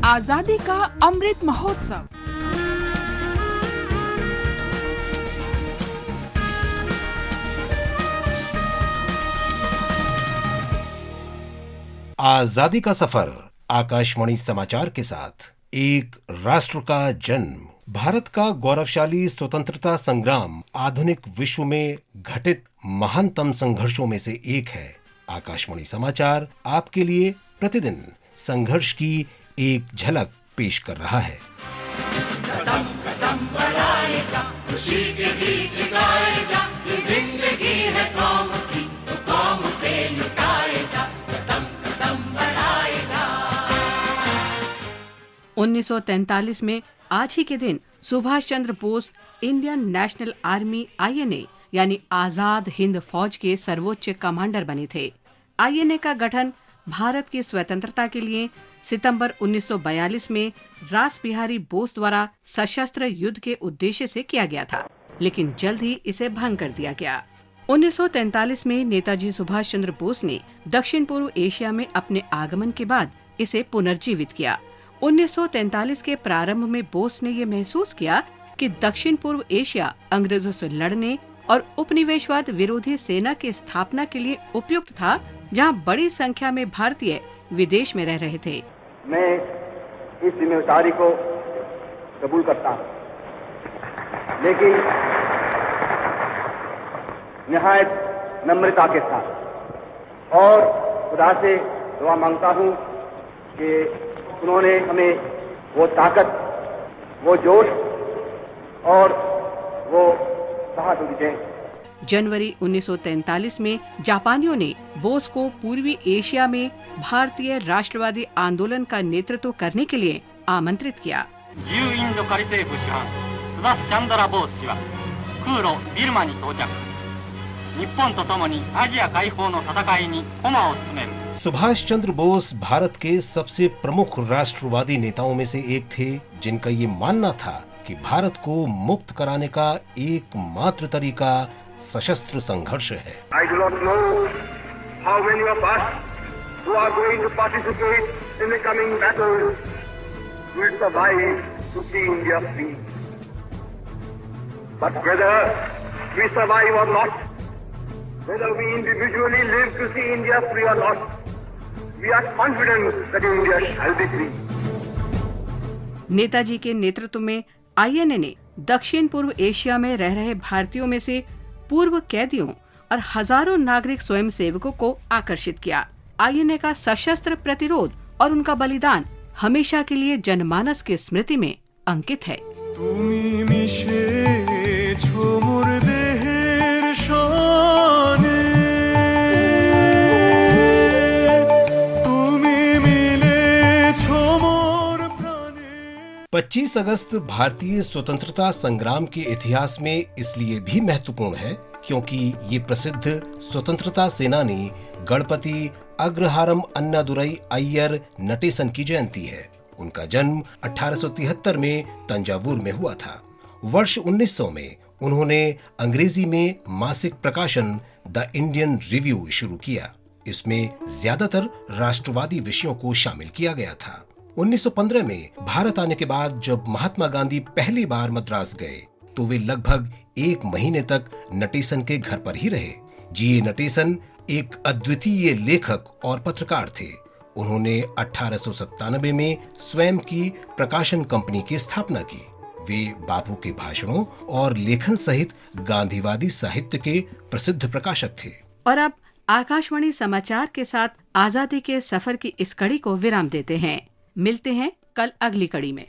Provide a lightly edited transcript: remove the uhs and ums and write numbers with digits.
आजादी का अमृत महोत्सव। आजादी का सफर आकाशवाणी समाचार के साथ। एक राष्ट्र का जन्म, भारत का गौरवशाली स्वतंत्रता संग्राम आधुनिक विश्व में घटित महानतम संघर्षों में से एक है। आकाशवाणी समाचार आपके लिए प्रतिदिन संघर्ष की एक झलक पेश कर रहा है। कदम कदम बढ़ाएगा, खुशी के गीत गाएगा, ये जिंदगी है कौम की तो कौम पे लुटाएगा, कदम कदम बढ़ाएगा। 1943 में आज ही के दिन Subhash Chandra Bose Indian National Army INA यानी आजाद हिंद फौज के सर्वोच्च कमांडर बने थे। INA का गठन भारत की स्वतंत्रता के लिए सितंबर 1942 में रास बिहारी बोस द्वारा सशस्त्र युद्ध के उद्देश्य से किया गया था, लेकिन जल्द ही इसे भंग कर दिया गया। 1943 में नेताजी सुभाष चंद्र बोस ने दक्षिण पूर्व एशिया में अपने आगमन के बाद इसे पुनर्जीवित किया। 1943 के प्रारंभ में बोस ने ये महसूस किया कि दक्षिण पूर्व एशिया अंग्रेजों से लड़ने और उपनिवेशवाद विरोधी सेना की स्थापना के लिए उपयुक्त था, जहां बड़ी संख्या में भारतीय विदेश में रह रहे थे। मैं इस जिम्मेदारी को कबूल करता हूं, लेकिन निहायत नम्रता के साथ, और खुदा से दुआ मांगता हूं कि उन्होंने हमें वो ताकत, वो जोश और वो बहादुरी दें। जनवरी 1943 में जापानियों ने बोस को पूर्वी एशिया में भारतीय राष्ट्रवादी आंदोलन का नेतृत्व करने के लिए आमंत्रित किया। सुभाष चंद्र बोस भारत के सबसे प्रमुख राष्ट्रवादी नेताओं में से एक थे, जिनका ये मानना था कि भारत को मुक्त कराने का एकमात्र तरीका सशस्त्र संघर्ष है। I do not know how many of us who are going to participate in the coming battle will survive to see India free. But whether we survive or not, whether we individually live to see India free or not, we are confident that India shall be free. Netaji के नेतृत्व में INA ने दक्षिण पूर्व Asia में रह रहे भारतीयों में से पूर्व कैदियों और हजारों नागरिक स्वयंसेवकों को आकर्षित किया। INA का सशस्त्र प्रतिरोध और उनका बलिदान हमेशा के लिए जनमानस की स्मृति में अंकित है। तुमी मिशेছো मोर देहेर शाने, तुमी मिलेছো मोर प्राणे। 25 अगस्त भारतीय स्वतंत्रता संग्राम के इतिहास में इसलिए भी महत्वपूर्ण है क्योंकि ये प्रसिद्ध स्वतंत्रता सेनानी गणपति अग्रहारम अन्नादुरई अय्यर नटेसन की जयंती है। उनका जन्म 1873 में तंजावुर में हुआ था। वर्ष 1900 में उन्होंने अंग्रेजी में मासिक प्रकाशन द इंडियन रिव्यू शुरू किया। इसमें ज्यादातर राष्ट्रवादी विषयों को शामिल किया गया था। 1915 में भारत आने के बाद जब महात्मा गांधी पहली बार मद्रास गए तो वे लगभग 1 महीने तक नटेसन के घर पर ही रहे। G.A. नटेसन एक अद्वितीय लेखक और पत्रकार थे। उन्होंने 1897 में स्वयं की प्रकाशन कंपनी की स्थापना की। वे बापू के भाषणों और लेखन सहित गांधीवादी साहित्य के प्रसिद्ध प्रकाशक थे। और अब आकाशवाणी समाचार के साथ आजादी के सफर की इस कड़ी को विराम देते हैं। मिलते हैं कल अगली कड़ी में।